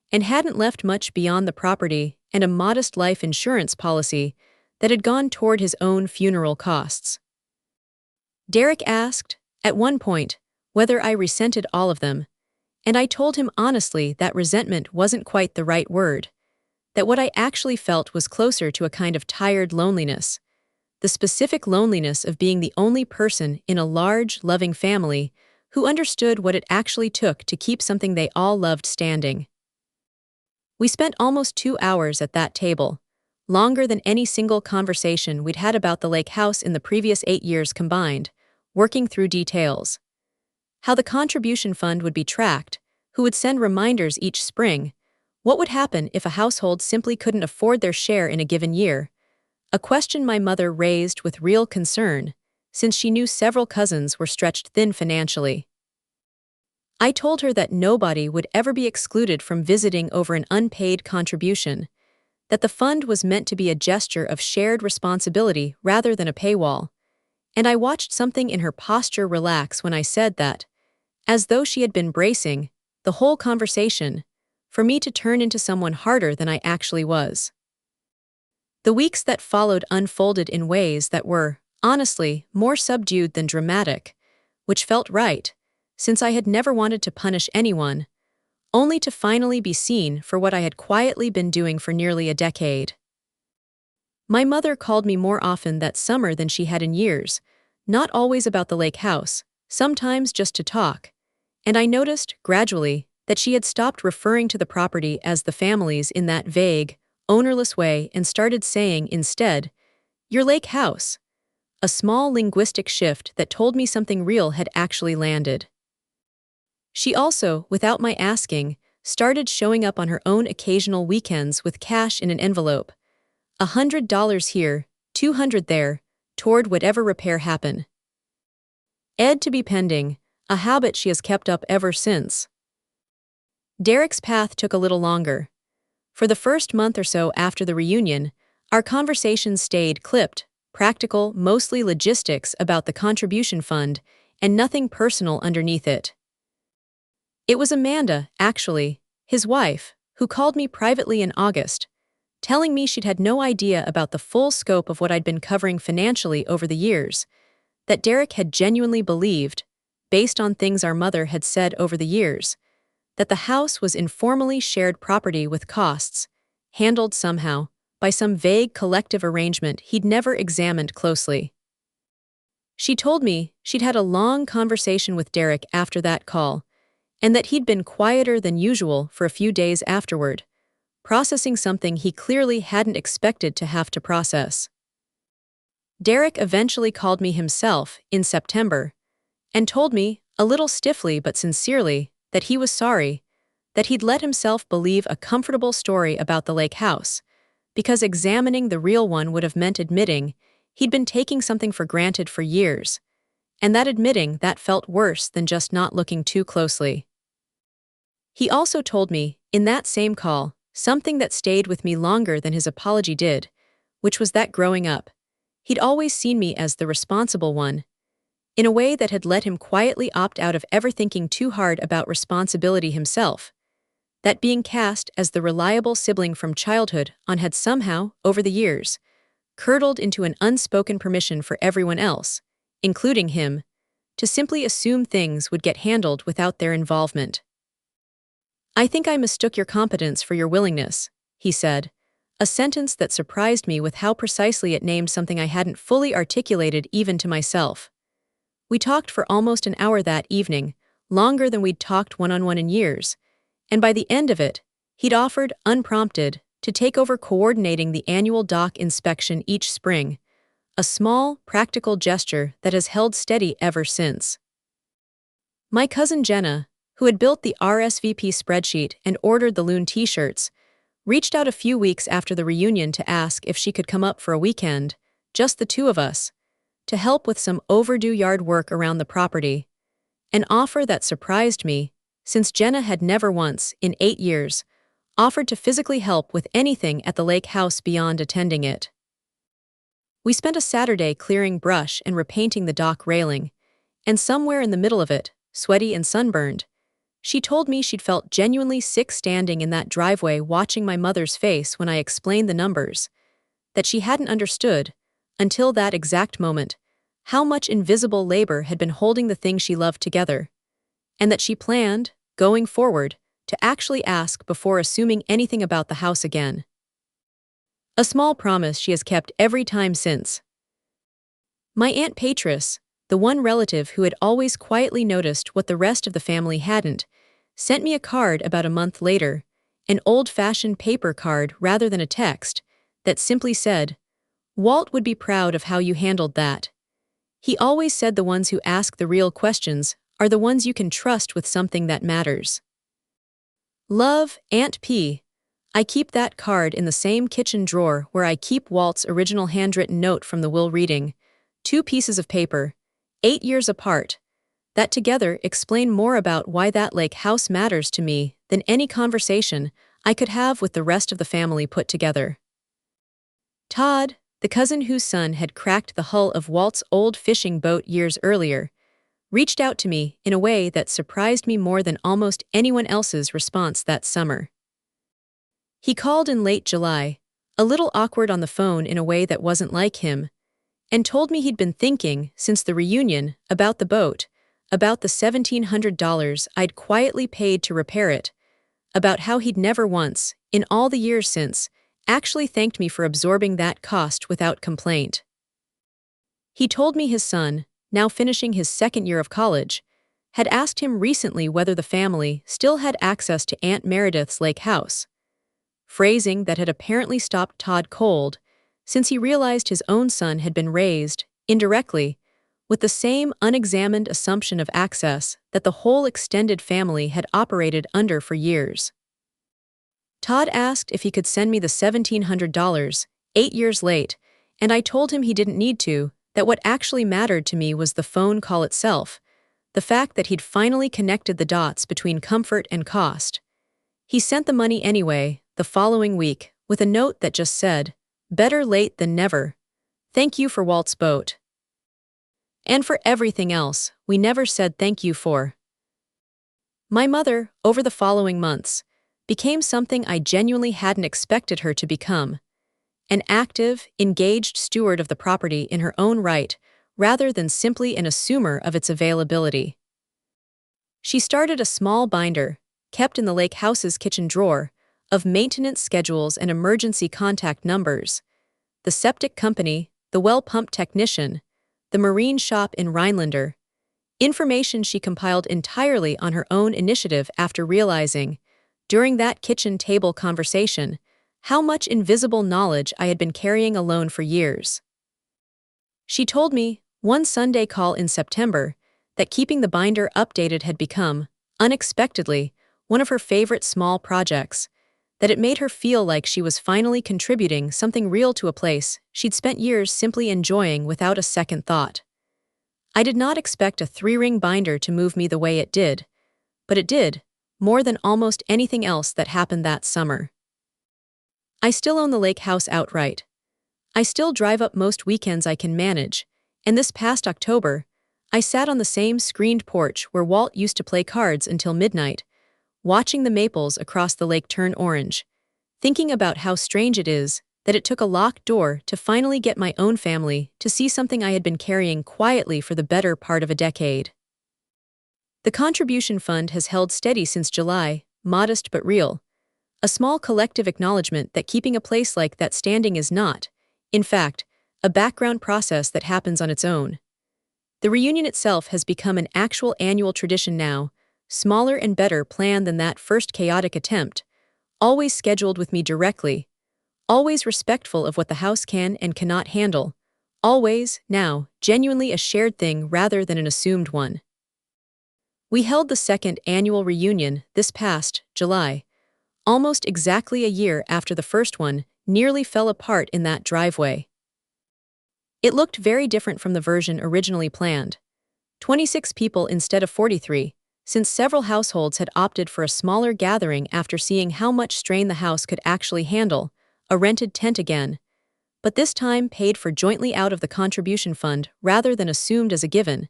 and hadn't left much beyond the property and a modest life insurance policy that had gone toward his own funeral costs. Derek asked, at one point, whether I resented all of them, and I told him honestly that resentment wasn't quite the right word, that what I actually felt was closer to a kind of tired loneliness, the specific loneliness of being the only person in a large, loving family who understood what it actually took to keep something they all loved standing. We spent almost 2 hours at that table, longer than any single conversation we'd had about the lake house in the previous 8 years combined, working through details. How the contribution fund would be tracked, who would send reminders each spring, what would happen if a household simply couldn't afford their share in a given year, a question my mother raised with real concern, since she knew several cousins were stretched thin financially. I told her that nobody would ever be excluded from visiting over an unpaid contribution, that the fund was meant to be a gesture of shared responsibility rather than a paywall, and I watched something in her posture relax when I said that, as though she had been bracing, the whole conversation, for me to turn into someone harder than I actually was. The weeks that followed unfolded in ways that were, honestly, more subdued than dramatic, which felt right, since I had never wanted to punish anyone, only to finally be seen for what I had quietly been doing for nearly a decade. My mother called me more often that summer than she had in years, not always about the lake house, sometimes just to talk, and I noticed, gradually, that she had stopped referring to the property as the family's in that vague, ownerless way and started saying instead, "Your lake house," a small linguistic shift that told me something real had actually landed. She also, without my asking, started showing up on her own occasional weekends with cash in an envelope. $100 here, $200 there, toward whatever repair happened. Ed to be pending, a habit she has kept up ever since. Derek's path took a little longer. For the first month or so after the reunion, our conversations stayed clipped, practical, mostly logistics about the contribution fund, and nothing personal underneath it. It was Amanda, actually, his wife, who called me privately in August, telling me she'd had no idea about the full scope of what I'd been covering financially over the years, that Derek had genuinely believed, based on things our mother had said over the years, that the house was informally shared property with costs, handled somehow, by some vague collective arrangement he'd never examined closely. She told me she'd had a long conversation with Derek after that call, and that he'd been quieter than usual for a few days afterward, processing something he clearly hadn't expected to have to process. Derek eventually called me himself in September, and told me, a little stiffly but sincerely, that he was sorry, that he'd let himself believe a comfortable story about the lake house, because examining the real one would have meant admitting he'd been taking something for granted for years, and that admitting that felt worse than just not looking too closely. He also told me, in that same call, something that stayed with me longer than his apology did, which was that growing up, he'd always seen me as the responsible one, in a way that had let him quietly opt out of ever thinking too hard about responsibility himself, that being cast as the reliable sibling from childhood on had somehow, over the years, curdled into an unspoken permission for everyone else, including him, to simply assume things would get handled without their involvement. "I think I mistook your competence for your willingness," he said, a sentence that surprised me with how precisely it named something I hadn't fully articulated even to myself. We talked for almost an hour that evening, longer than we'd talked one-on-one in years, and by the end of it, he'd offered, unprompted, to take over coordinating the annual dock inspection each spring, a small, practical gesture that has held steady ever since. My cousin Jenna, who had built the RSVP spreadsheet and ordered the Loon t-shirts, reached out a few weeks after the reunion to ask if she could come up for a weekend, just the two of us, to help with some overdue yard work around the property, an offer that surprised me, since Jenna had never once, in 8 years, offered to physically help with anything at the lake house beyond attending it. We spent a Saturday clearing brush and repainting the dock railing, and somewhere in the middle of it, sweaty and sunburned, she told me she'd felt genuinely sick standing in that driveway watching my mother's face when I explained the numbers, that she hadn't understood, until that exact moment, how much invisible labor had been holding the thing she loved together, and that she planned, going forward, to actually ask before assuming anything about the house again. A small promise she has kept every time since. My Aunt Patris, the one relative who had always quietly noticed what the rest of the family hadn't, sent me a card about a month later, an old-fashioned paper card rather than a text, that simply said, "Walt would be proud of how you handled that. He always said the ones who ask the real questions are the ones you can trust with something that matters." Love, Aunt P. I keep that card in the same kitchen drawer where I keep Walt's original handwritten note from the will reading, 2 pieces of paper, 8 years apart, that together explain more about why that lake house matters to me than any conversation I could have with the rest of the family put together. Todd, the cousin whose son had cracked the hull of Walt's old fishing boat years earlier, reached out to me in a way that surprised me more than almost anyone else's response that summer. He called in late July, a little awkward on the phone in a way that wasn't like him, and told me he'd been thinking, since the reunion, about the boat, about the $1,700 I'd quietly paid to repair it, about how he'd never once, in all the years since, actually thanked me for absorbing that cost without complaint. He told me his son, now finishing his 2nd year of college, had asked him recently whether the family still had access to Aunt Meredith's lake house, phrasing that had apparently stopped Todd cold, since he realized his own son had been raised, indirectly, with the same unexamined assumption of access that the whole extended family had operated under for years. Todd asked if he could send me the $1,700, 8 years late, and I told him he didn't need to, that what actually mattered to me was the phone call itself, the fact that he'd finally connected the dots between comfort and cost. He sent the money anyway, the following week, with a note that just said, "Better late than never. Thank you for Walt's boat. And for everything else we never said thank you for." My mother, over the following months, became something I genuinely hadn't expected her to become, an active, engaged steward of the property in her own right, rather than simply an assumer of its availability. She started a small binder, kept in the lake house's kitchen drawer, of maintenance schedules and emergency contact numbers, the septic company, the well pump technician, the marine shop in Rhinelander, information she compiled entirely on her own initiative after realizing, during that kitchen table conversation, how much invisible knowledge I had been carrying alone for years. She told me, one Sunday call in September, that keeping the binder updated had become, unexpectedly, one of her favorite small projects, that it made her feel like she was finally contributing something real to a place she'd spent years simply enjoying without a second thought. I did not expect a 3-ring binder to move me the way it did, but it did, more than almost anything else that happened that summer. I still own the lake house outright. I still drive up most weekends I can manage, and this past October, I sat on the same screened porch where Walt used to play cards until midnight, watching the maples across the lake turn orange, thinking about how strange it is that it took a locked door to finally get my own family to see something I had been carrying quietly for the better part of a decade. The contribution fund has held steady since July, modest but real, a small collective acknowledgement that keeping a place like that standing is not, in fact, a background process that happens on its own. The reunion itself has become an actual annual tradition now, smaller and better planned than that first chaotic attempt, always scheduled with me directly, always respectful of what the house can and cannot handle, always, now, genuinely a shared thing rather than an assumed one. We held the 2nd annual reunion this past July, almost exactly a year after the first one nearly fell apart in that driveway. It looked very different from the version originally planned. 26 people instead of 43, since several households had opted for a smaller gathering after seeing how much strain the house could actually handle, a rented tent again, but this time paid for jointly out of the contribution fund rather than assumed as a given,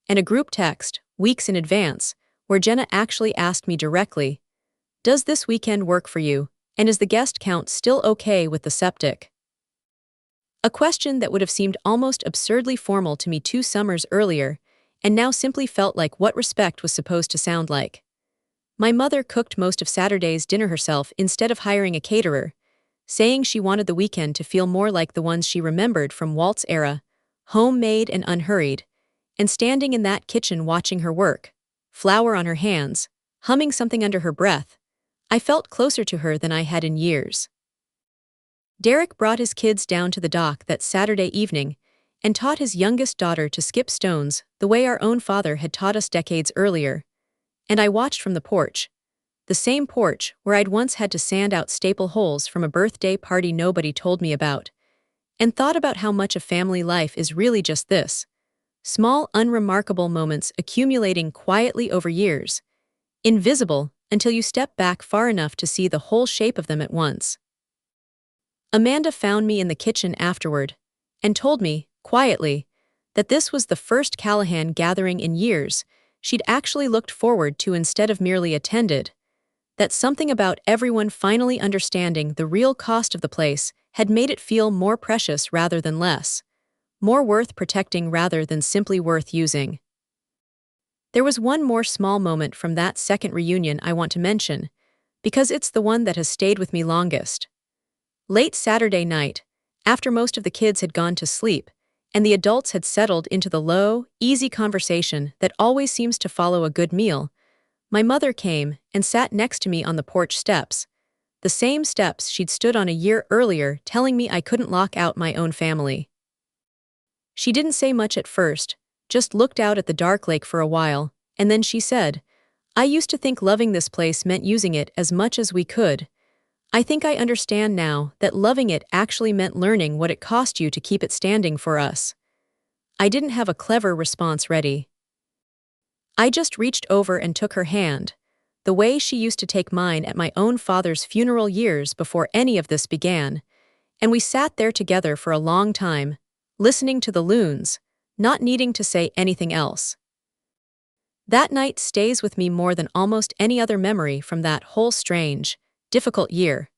and a group text, weeks in advance, where Jenna actually asked me directly, "Does this weekend work for you, and is the guest count still okay with the septic?" A question that would have seemed almost absurdly formal to me 2 summers earlier, and now simply felt like what respect was supposed to sound like. My mother cooked most of Saturday's dinner herself instead of hiring a caterer, saying she wanted the weekend to feel more like the ones she remembered from Walt's era, homemade and unhurried, and standing in that kitchen watching her work, flour on her hands, humming something under her breath, I felt closer to her than I had in years. Derek brought his kids down to the dock that Saturday evening and taught his youngest daughter to skip stones the way our own father had taught us decades earlier, and I watched from the porch, the same porch where I'd once had to sand out staple holes from a birthday party nobody told me about, and thought about how much of family life is really just this: small, unremarkable moments accumulating quietly over years, invisible until you step back far enough to see the whole shape of them at once. Amanda found me in the kitchen afterward and told me, quietly, that this was the first Callahan gathering in years she'd actually looked forward to instead of merely attended, that something about everyone finally understanding the real cost of the place had made it feel more precious rather than less, more worth protecting rather than simply worth using. There was one more small moment from that second reunion I want to mention, because it's the one that has stayed with me longest. Late Saturday night, after most of the kids had gone to sleep, and the adults had settled into the low, easy conversation that always seems to follow a good meal, my mother came and sat next to me on the porch steps, the same steps she'd stood on a year earlier telling me I couldn't lock out my own family. She didn't say much at first, just looked out at the dark lake for a while, and then she said, "I used to think loving this place meant using it as much as we could. I think I understand now that loving it actually meant learning what it cost you to keep it standing for us." I didn't have a clever response ready. I just reached over and took her hand, the way she used to take mine at my own father's funeral years before any of this began, and we sat there together for a long time, listening to the loons, not needing to say anything else. That night stays with me more than almost any other memory from that whole strange, difficult year.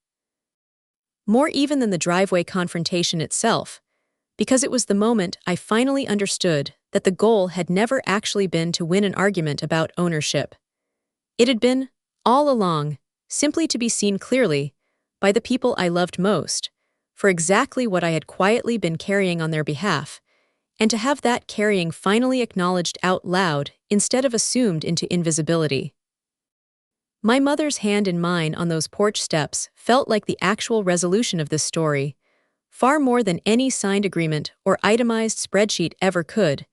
More even than the driveway confrontation itself, because it was the moment I finally understood that the goal had never actually been to win an argument about ownership. It had been, all along, simply to be seen clearly, by the people I loved most, for exactly what I had quietly been carrying on their behalf, and to have that carrying finally acknowledged out loud instead of assumed into invisibility. My mother's hand in mine on those porch steps felt like the actual resolution of this story, far more than any signed agreement or itemized spreadsheet ever could,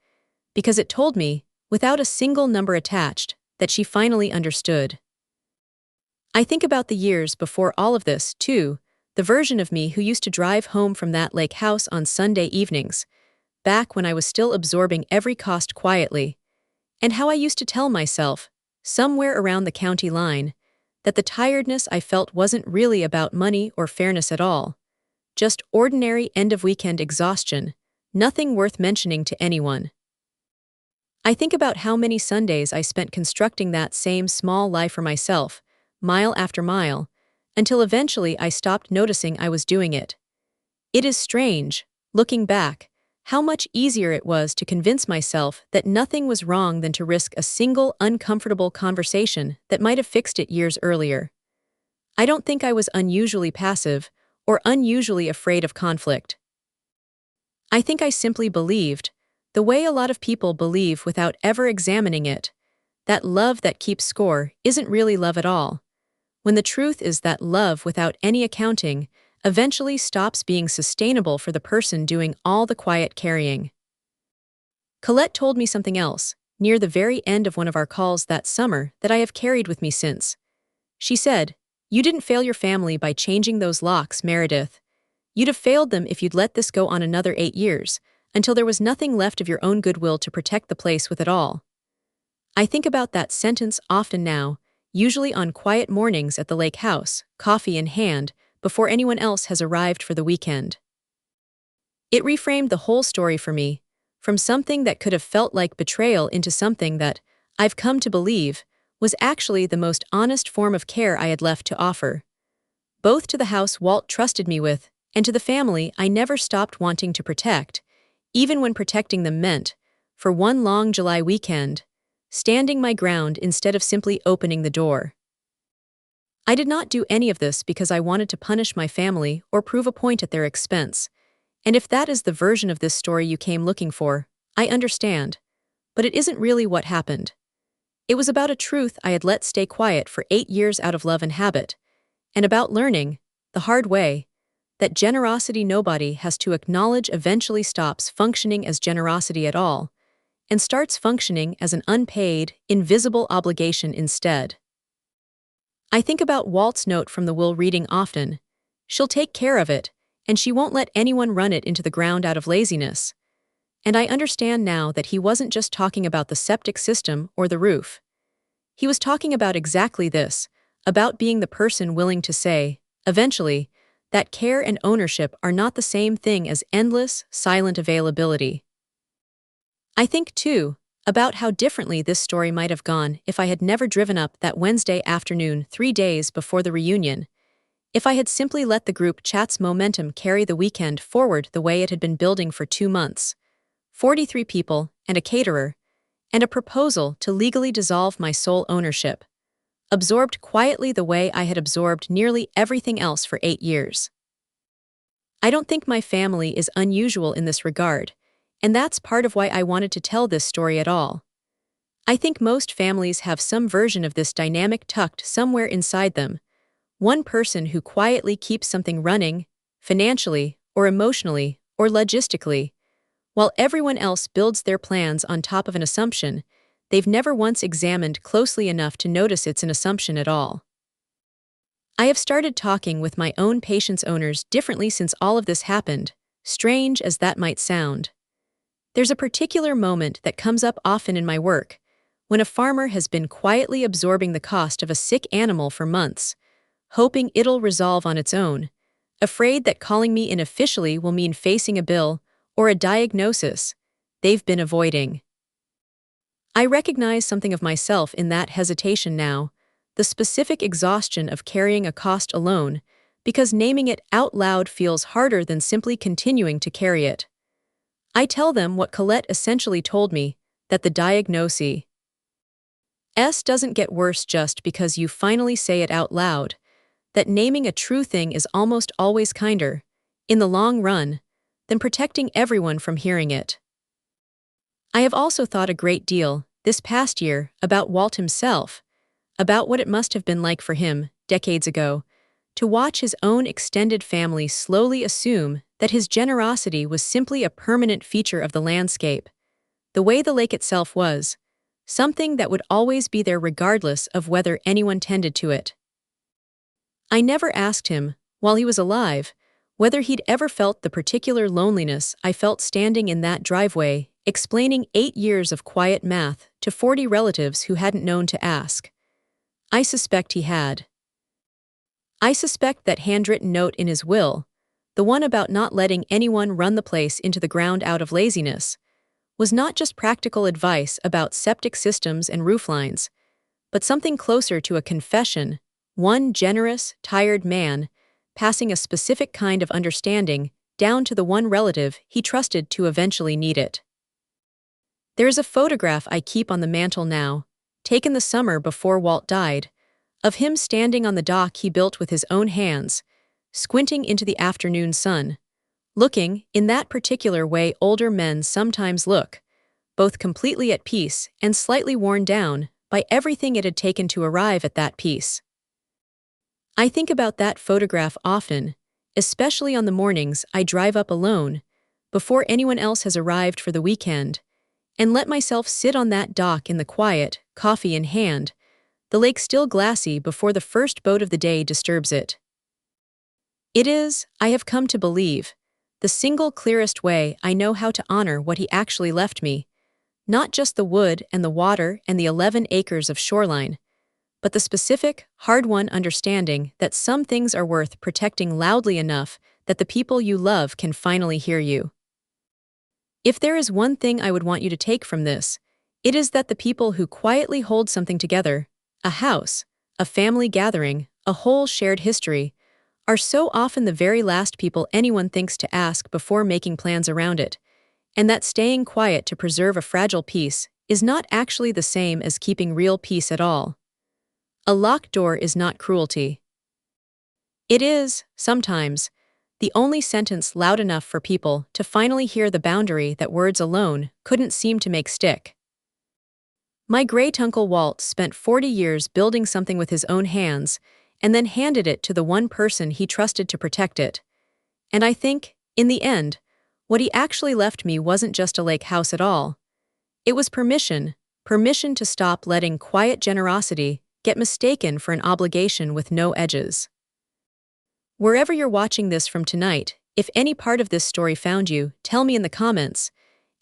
because it told me, without a single number attached, that she finally understood. I think about the years before all of this, too, the version of me who used to drive home from that lake house on Sunday evenings, back when I was still absorbing every cost quietly, and how I used to tell myself, somewhere around the county line, that the tiredness I felt wasn't really about money or fairness at all, just ordinary end-of-weekend exhaustion, nothing worth mentioning to anyone. I think about how many Sundays I spent constructing that same small lie for myself, mile after mile, until eventually I stopped noticing I was doing it. It is strange, looking back, how much easier it was to convince myself that nothing was wrong than to risk a single uncomfortable conversation that might have fixed it years earlier. I don't think I was unusually passive or unusually afraid of conflict. I think I simply believed, the way a lot of people believe without ever examining it, that love that keeps score isn't really love at all, when the truth is that love without any accounting eventually stops being sustainable for the person doing all the quiet carrying. Colette told me something else, near the very end of one of our calls that summer, that I have carried with me since. She said, "You didn't fail your family by changing those locks, Meredith. You'd have failed them if you'd let this go on another 8 years, until there was nothing left of your own goodwill to protect the place with it all." I think about that sentence often now, usually on quiet mornings at the lake house, coffee in hand, before anyone else has arrived for the weekend. It reframed the whole story for me, from something that could have felt like betrayal into something that, I've come to believe, was actually the most honest form of care I had left to offer, both to the house Walt trusted me with And to the family I never stopped wanting to protect, even when protecting them meant, for one long July weekend, standing my ground instead of simply opening the door. I did not do any of this because I wanted to punish my family or prove a point at their expense. And if that is the version of this story you came looking for, I understand. But it isn't really what happened. It was about a truth I had let stay quiet for 8 years out of love and habit, and about learning, the hard way, that generosity nobody has to acknowledge eventually stops functioning as generosity at all, and starts functioning as an unpaid, invisible obligation instead. I think about Walt's note from the will reading often. She'll take care of it, and she won't let anyone run it into the ground out of laziness. And I understand now that he wasn't just talking about the septic system or the roof. He was talking about exactly this, about being the person willing to say, eventually, that care and ownership are not the same thing as endless, silent availability. I think, too, about how differently this story might have gone if I had never driven up that Wednesday afternoon 3 days before the reunion, if I had simply let the group chat's momentum carry the weekend forward the way it had been building for 2 months. 43 people, and a caterer, and a proposal to legally dissolve my sole ownership, absorbed quietly the way I had absorbed nearly everything else for 8 years. I don't think my family is unusual in this regard, and that's part of why I wanted to tell this story at all. I think most families have some version of this dynamic tucked somewhere inside them, one person who quietly keeps something running, financially, or emotionally, or logistically, while everyone else builds their plans on top of an assumption they've never once examined closely enough to notice it's an assumption at all. I have started talking with my own patients' owners differently since all of this happened, strange as that might sound. There's a particular moment that comes up often in my work, when a farmer has been quietly absorbing the cost of a sick animal for months, hoping it'll resolve on its own, afraid that calling me in officially will mean facing a bill or a diagnosis they've been avoiding. I recognize something of myself in that hesitation now, the specific exhaustion of carrying a cost alone, because naming it out loud feels harder than simply continuing to carry it. I tell them what Colette essentially told me, that the diagnosis doesn't get worse just because you finally say it out loud, that naming a true thing is almost always kinder, in the long run, than protecting everyone from hearing it. I have also thought a great deal, this past year, about Walt himself, about what it must have been like for him, decades ago, to watch his own extended family slowly assume that his generosity was simply a permanent feature of the landscape, the way the lake itself was, something that would always be there regardless of whether anyone tended to it. I never asked him, while he was alive, whether he'd ever felt the particular loneliness I felt standing in that driveway, explaining 8 years of quiet math to 40 relatives who hadn't known to ask. I suspect he had. I suspect that handwritten note in his will, the one about not letting anyone run the place into the ground out of laziness, was not just practical advice about septic systems and rooflines, but something closer to a confession, one generous, tired man passing a specific kind of understanding down to the one relative he trusted to eventually need it. There is a photograph I keep on the mantel now, taken the summer before Walt died, of him standing on the dock he built with his own hands, squinting into the afternoon sun, looking, in that particular way older men sometimes look, both completely at peace and slightly worn down by everything it had taken to arrive at that peace. I think about that photograph often, especially on the mornings I drive up alone, before anyone else has arrived for the weekend, and let myself sit on that dock in the quiet, coffee in hand, the lake still glassy before the first boat of the day disturbs it. It is, I have come to believe, the single clearest way I know how to honor what he actually left me, not just the wood and the water and the 11 acres of shoreline, but the specific, hard-won understanding that some things are worth protecting loudly enough that the people you love can finally hear you. If there is one thing I would want you to take from this, it is that the people who quietly hold something together, a house, a family gathering, a whole shared history, are so often the very last people anyone thinks to ask before making plans around it, and that staying quiet to preserve a fragile peace is not actually the same as keeping real peace at all. A locked door is not cruelty. It is, sometimes, the only sentence loud enough for people to finally hear the boundary that words alone couldn't seem to make stick. My great-uncle Walt spent 40 years building something with his own hands and then handed it to the one person he trusted to protect it. And I think, in the end, what he actually left me wasn't just a lake house at all. It was permission to stop letting quiet generosity get mistaken for an obligation with no edges. Wherever you're watching this from tonight, if any part of this story found you, tell me in the comments.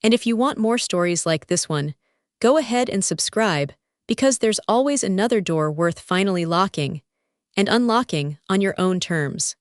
And if you want more stories like this one, go ahead and subscribe, because there's always another door worth finally locking and unlocking on your own terms.